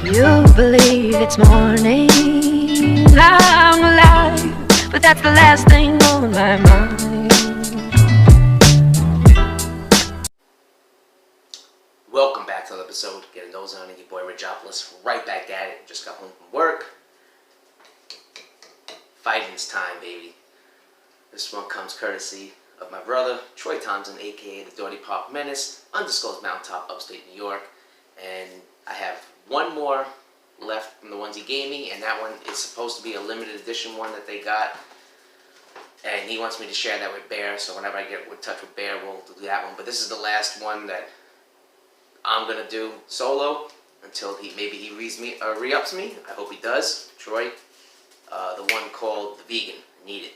You believe it's morning, I'm alive, but that's the last thing on my mind. Welcome back to another episode. Getting those on your boy RidgeOpolus. Right back at it. Just got home from work. Fidens time, baby. This one comes courtesy of my brother, Troy Thompson, aka the Dorney Menace, undisclosed mountaintop, upstate New York. And I have one more left from the ones he gave me, and that one is supposed to be a limited edition one that they got. And he wants me to share that with Bear, so whenever I get in touch with Bear, we'll do that one. But this is the last one that I'm gonna do solo until maybe he re-ups me. I hope he does. Troy, the one called the Vegan. I need it.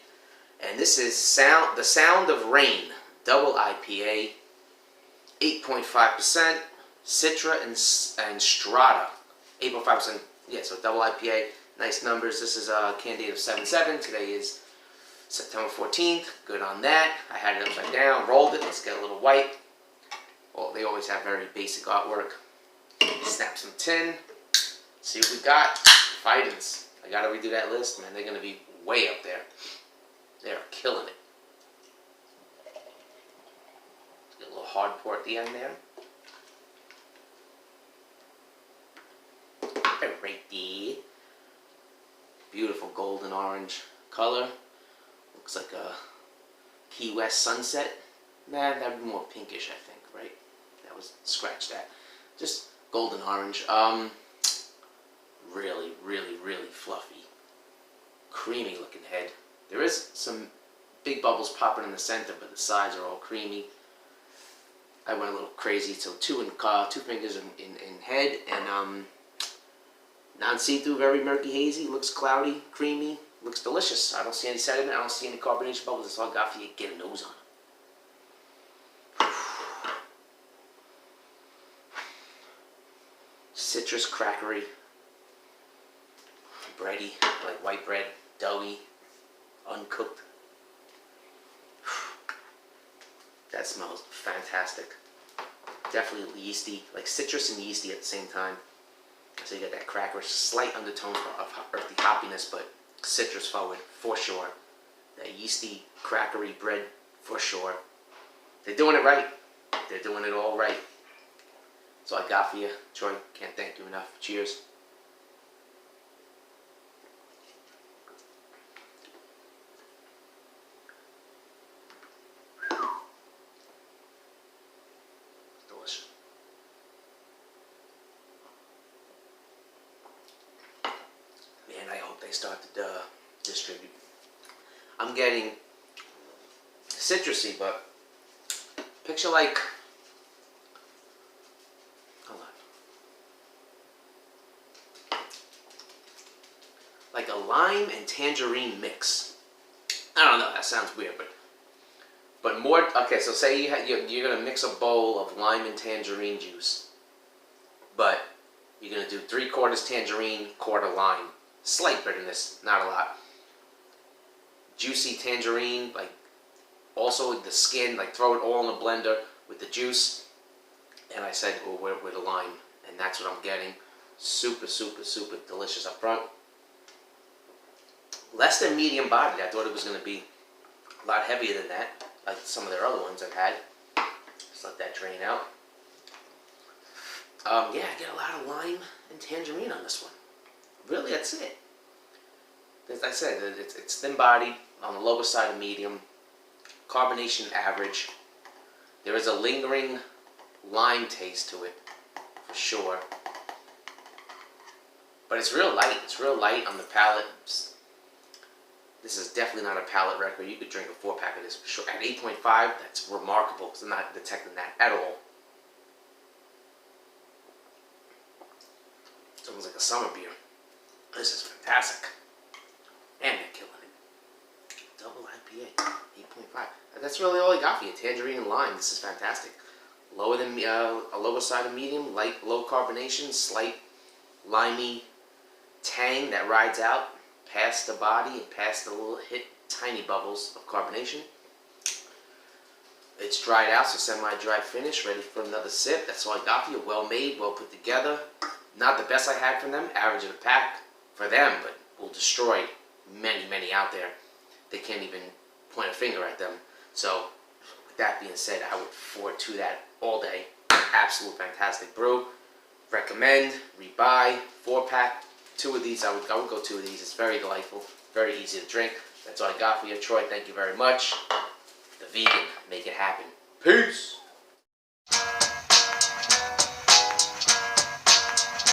And this is the Sound of Rain, double IPA, 8.5%, Citra and Strata, 8.5%. Yeah, so double IPA, nice numbers. This is a can date of 7/7. Today is September 14th. Good on that. I had it upside down, rolled it. Let's get a little white. Well, they always have very basic artwork. Snap some tin. See what we got. Fidens. I gotta redo that list, man. They're gonna be way up there. They're killing it. Get a little hard pour at the end there. Right there. Beautiful golden orange color. Looks like a Key West sunset. Nah, that'd be more pinkish, I think, right? That was, scratch that. Just golden orange. Really, really, really fluffy. Creamy looking head. There is some big bubbles popping in the center, but the sides are all creamy. I went a little crazy, so two fingers in head, and non-see-through, very murky hazy. Looks cloudy, creamy, looks delicious. I don't see any sediment, I don't see any carbonation bubbles. That's all I got for you. Get a nose on. Citrus crackery, bready, like white bread, doughy, uncooked. That smells fantastic. Definitely yeasty, like citrus and yeasty at the same time. So you get that cracker, slight undertones of earthy hoppiness, but citrus forward for sure. That yeasty, crackery bread for sure. They're doing it right. They're doing it all right. That's all I got for you, Troy. Can't thank you enough. Cheers. Delicious. Man, I hope they start to distribute. I'm getting citrusy, but picture like, like a lime and tangerine mix. I don't know, that sounds weird, but more. Okay, so say you're gonna mix a bowl of lime and tangerine juice, but you're gonna do 3/4 tangerine, 1/4 lime. Slight bitterness, not a lot. Juicy tangerine, like also with the skin, like throw it all in a blender with the juice. And I said, well, with the lime, and that's what I'm getting. Super, super, super delicious up front. Less than medium bodied. I thought it was going to be a lot heavier than that, like some of their other ones I've had. Just let that drain out. Yeah, I get a lot of lime and tangerine on this one. Really, that's it. As I said, it's thin bodied, on the lower side of medium, carbonation average. There is a lingering lime taste to it, for sure. But it's real light. It's real light on the palate. This is definitely not a palate record. You could drink a 4-pack of this for sure. At 8.5, that's remarkable because I'm not detecting that at all. It's almost like a summer beer. This is fantastic. And they're killing it. Double IPA, 8.5. That's really all I got for you. Tangerine and lime. This is fantastic. Lower than a lower side of medium, light, low carbonation, slight limey tang that rides out past the body and past the little tiny bubbles of carbonation. It's dried out, so semi-dry finish, ready for another sip. That's all I got for you. Well made, well put together. Not the best I had from them, average of a pack for them, but will destroy many out there. They can't even point a finger at them. So, with that being said, I would forward to that all day. Absolute fantastic brew. Recommend, rebuy, 4-pack. 2 of these, I would go 2 of these. It's very delightful, very easy to drink. That's all I got for you, Troy. Thank you very much. The vegan, make it happen. Peace.